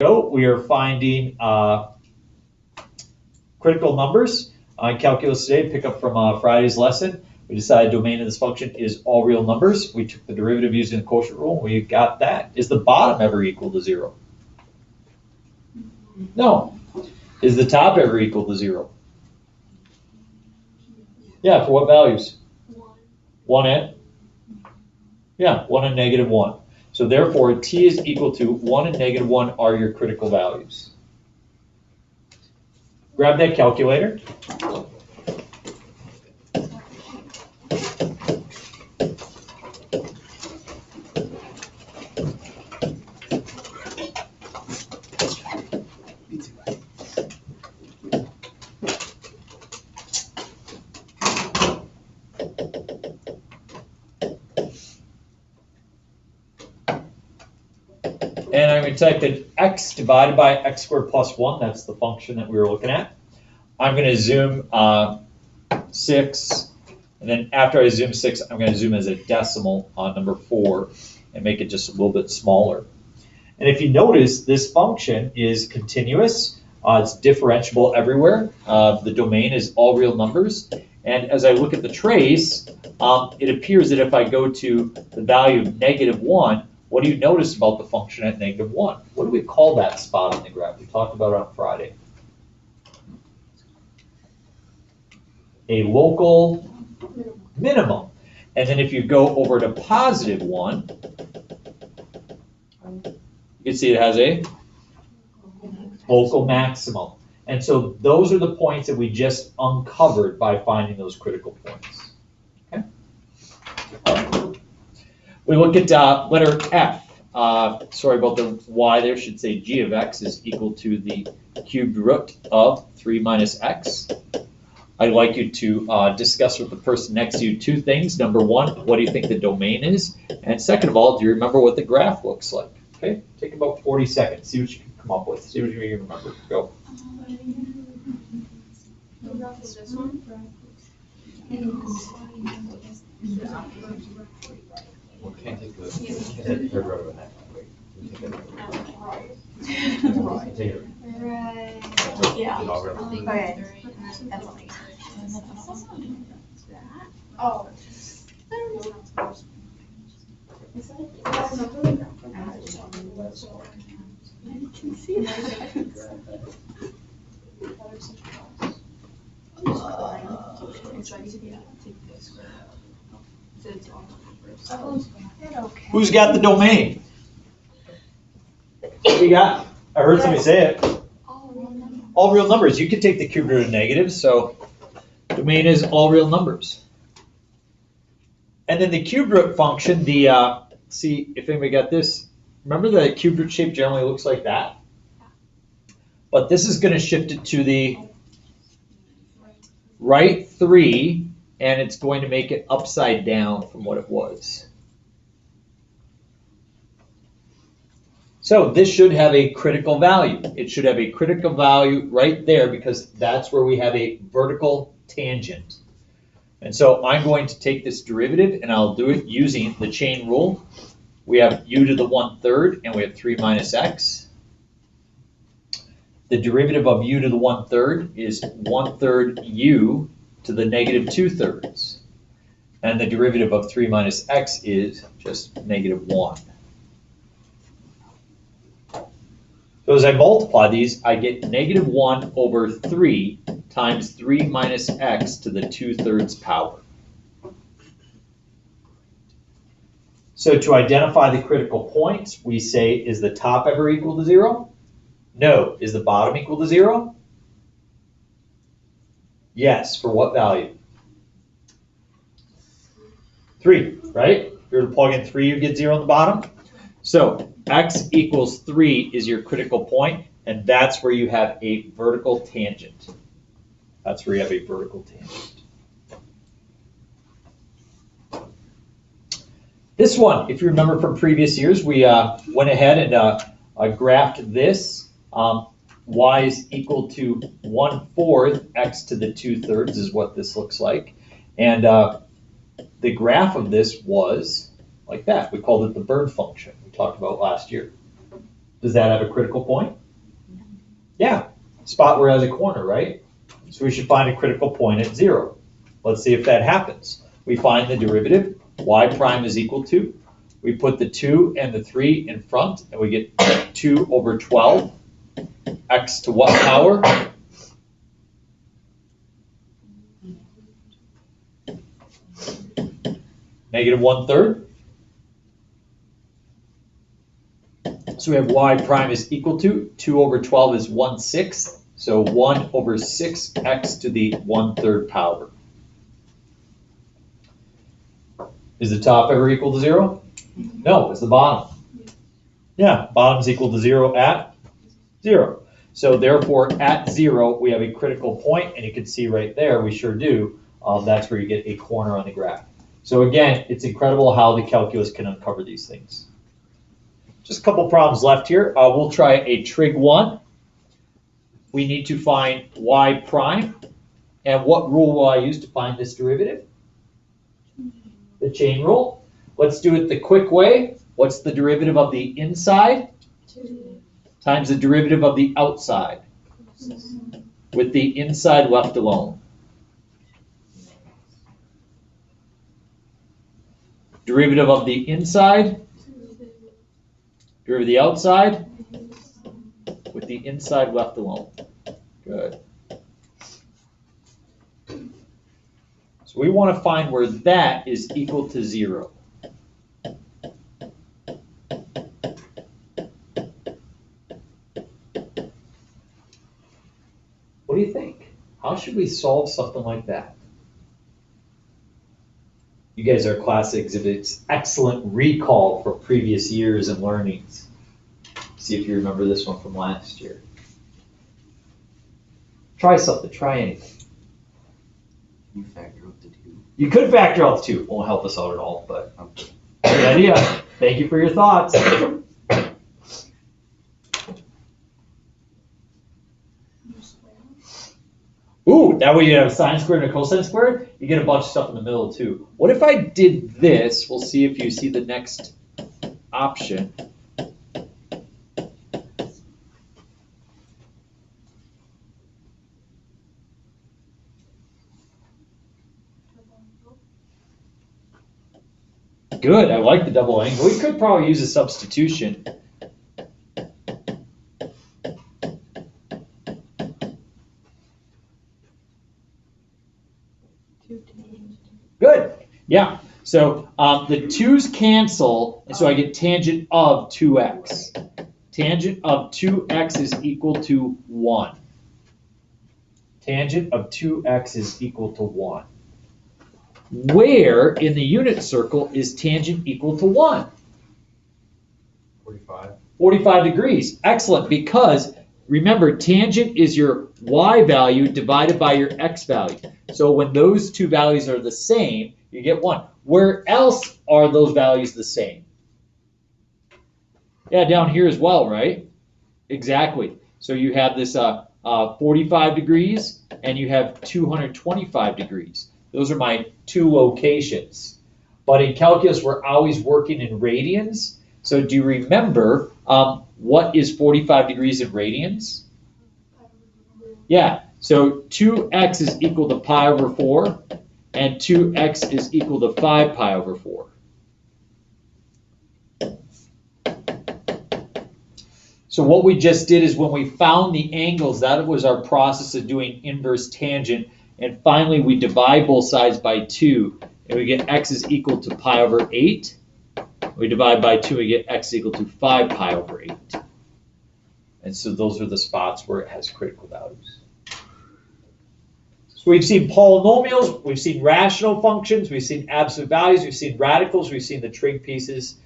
go. We are finding critical numbers on calculus today. Pick up from Friday's lesson. We decided domain of this function is all real numbers. We took the derivative using the quotient rule. We got that. Is the bottom ever equal to 0? No. Is the top ever equal to 0? Yeah, for what values? 1 and? Yeah, 1 and -1. So therefore, t is equal to 1 and -1 are your critical values. Grab that calculator. And I'm going to type in x divided by x squared plus 1. That's the function that we were looking at. I'm going to zoom 6. And then after I zoom 6, I'm going to zoom as a decimal on number 4 and make it just a little bit smaller. And if you notice, this function is continuous. It's differentiable everywhere. The domain is all real numbers. And as I look at the trace, it appears that if I go to the value of -1, what do you notice about the function at -1? What do we call that spot on the graph? We talked about it on Friday. A local minimum. And then if you go over to +1, you can see it has a local maximum. And so those are the points that we just uncovered by finding those critical points. Okay? We look at letter F. Sorry about the y there. Should say g of x is equal to the cubed root of 3 minus x. I'd like you to discuss with the person next to you 2 things. Number 1, what do you think the domain is? And second of all, do you remember what the graph looks like? Okay, take about 40 seconds. See what you can come up with. See what you can remember. Go. This one? Can't take the third row of that. Right. Yeah. Okay. That's funny. Oh. Who's got the domain? What do you got? I heard somebody say it. All real numbers. You can take the cube root of negative, so domain is all real numbers. And then the cube root function, see if anybody got this. Remember the cube root shape generally looks like that? But this is going to shift it to the right 3, and it's going to make it upside down from what it was. So this should have a critical value. It should have a critical value right there because that's where we have a vertical tangent. And so I'm going to take this derivative and I'll do it using the chain rule. We have u to the 1/3 and we have 3 minus x. The derivative of u to the 1/3 is 1/3 u to the -2/3. And the derivative of 3 minus x is just -1. So as I multiply these, I get -1 over 3 times 3 minus x to the 2/3 power. So to identify the critical points, we say, is the top ever equal to 0? No. Is the bottom equal to 0? Yes. For what value? 3, right? If you were to plug in 3, you get 0 on the bottom. So x equals 3 is your critical point, and that's where you have a vertical tangent. That's where you have a vertical tangent. This one, if you remember from previous years, we went ahead and graphed this. Y is equal to 1/4 x to the 2/3 is what this looks like. And the graph of this was like that. We called it the bird function we talked about last year. Does that have a critical point? Yeah, spot where it has a corner, right? So we should find a critical point at 0. Let's see if that happens. We find the derivative, y prime is equal to, we put the 2 and the 3 in front, and we get 2 over 12, x to what power? Negative 1/3. So we have y prime is equal to, 2 over 12 is 1/6, so 1 over 6x to the 1/3 power. Is the top ever equal to 0? No, it's the bottom. Yeah, bottom's equal to 0 at 0. So therefore, at 0, we have a critical point, and you can see right there, we sure do. That's where you get a corner on the graph. So again, it's incredible how the calculus can uncover these things. Just a couple problems left here. We'll try a trig 1. We need to find y prime. And what rule will I use to find this derivative? The chain rule. Let's do it the quick way. What's the derivative of the inside? 2 Times the derivative of the outside, with the inside left alone. Derivative of the inside, derivative of the outside, with the inside left alone. Good. So we want to find where that is equal to 0. What do you think? How should we solve something like that? You guys are class exhibits. Excellent recall for previous years and learnings. See if you remember this one from last year. Try something. Try anything. You factor out the 2. You could factor out the 2. Won't help us out at all, but good idea. Thank you for your thoughts. Ooh, that way you have a sine squared and a cosine squared. You get a bunch of stuff in the middle too. What if I did this? We'll see if you see the next option. Good, I like the double angle. We could probably use a substitution. Good, yeah. So the 2's cancel, and so I get tangent of 2x. Tangent of 2x is equal to 1. Tangent of 2x is equal to 1. Where in the unit circle is tangent equal to 1? 45. 45 degrees. Excellent, because remember, tangent is your y value divided by your x value. So when those two values are the same, you get 1. Where else are those values the same? Yeah, down here as well, right? Exactly. So you have this 45 degrees, and you have 225 degrees. Those are my 2 locations. But in calculus, we're always working in radians. So do you remember what is 45 degrees in radians? Yeah, so 2x is equal to pi over 4, and 2x is equal to 5 pi over 4. So what we just did is when we found the angles, that was our process of doing inverse tangent. And finally, we divide both sides by 2, and we get x is equal to pi over 8. We divide by 2, we get x equal to 5 pi over 8. And so those are the spots where it has critical values. So we've seen polynomials, we've seen rational functions, we've seen absolute values, we've seen radicals, we've seen the trig pieces,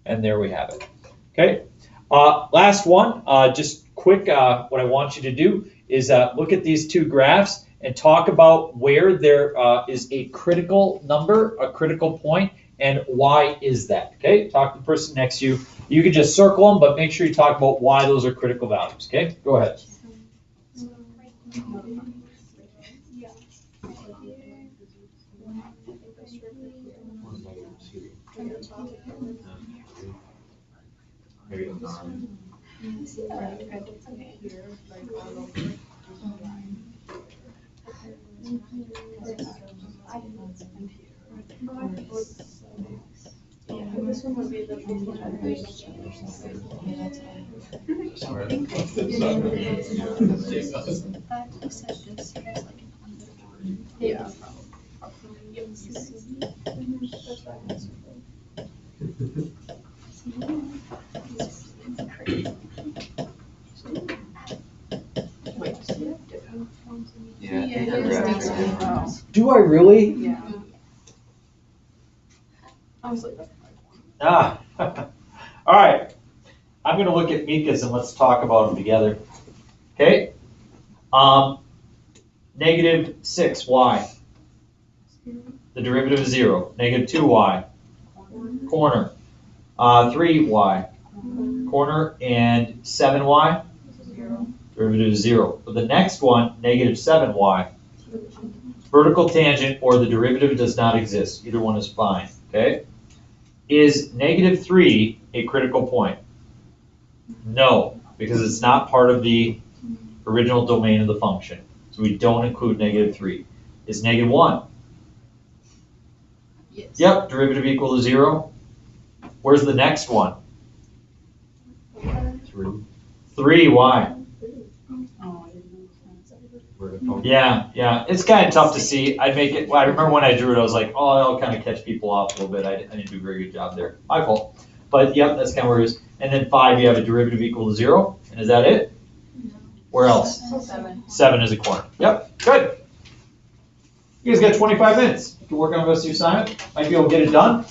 and there we have it. Okay, last one, just quick, what I want you to do is look at these 2 graphs and talk about where there is a critical number, a critical point, and why is that, okay? Talk to the person next to you. You can just circle them, but make sure you talk about why those are critical values, okay? Go ahead. This one would be the. Yeah. Yeah. Do I really? Yeah. I was like, Ah, all right. I'm gonna look at Mika's and let's talk about them together. Okay? Negative 6y. The derivative is 0. Negative 2y. Corner. 3y. Corner and 7y. Derivative is 0. But the next one, negative 7y. Vertical tangent or the derivative does not exist. Either one is fine. Okay? Is negative 3 a critical point? No, because it's not part of the original domain of the function. So we don't include negative 3. Is negative 1? yes. Yep, derivative equal to 0. Where's the next one? 3, why? Yeah, it's kind of tough to see. I'd make it, well, I remember when I drew it, I was like, oh, that'll kind of catch people off a little bit. I didn't do a very good job there. My fault. But yep, that's kind of where it is. And then 5, you have a derivative equal to 0. And is that it? Where else? 7 is a corner. Yep, good. You guys got 25 minutes. You can work on the rest of your assignment. Might be able to get it done.